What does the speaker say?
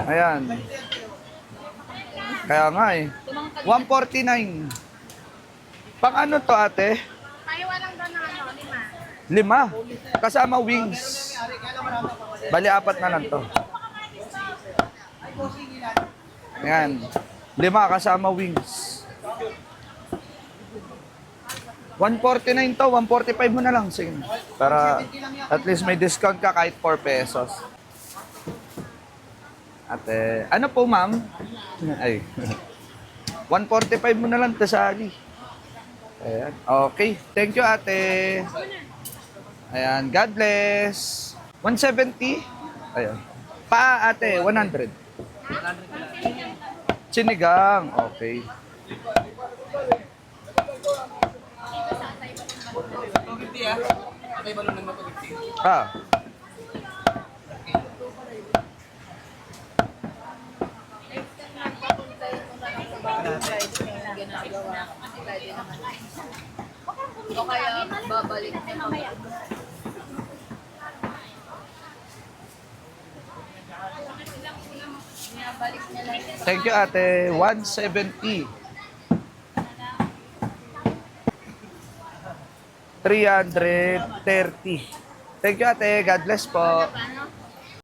Ayan. Kaya nga eh. 149. Pang ano to ate? Tayo lang doon ng lima. 5. Kasama wings. Bali, 4 na lang to. Ayan. 5 kasama wings. 149 to, 145 mo na lang. Sige. Para at least may discount ka kahit 4 pesos. Ate, ano po ma'am? Ay. 145 mo na lang, tasali. Ayan. Okay. Thank you ate. Ayan. God bless. 170. Ayan. Pa ate, 100. Sinigang. Okay. Ah. O kaya babalik na mamaya. Balik na lang. Thank you ate. 170. 330. Thank you ate. God bless po.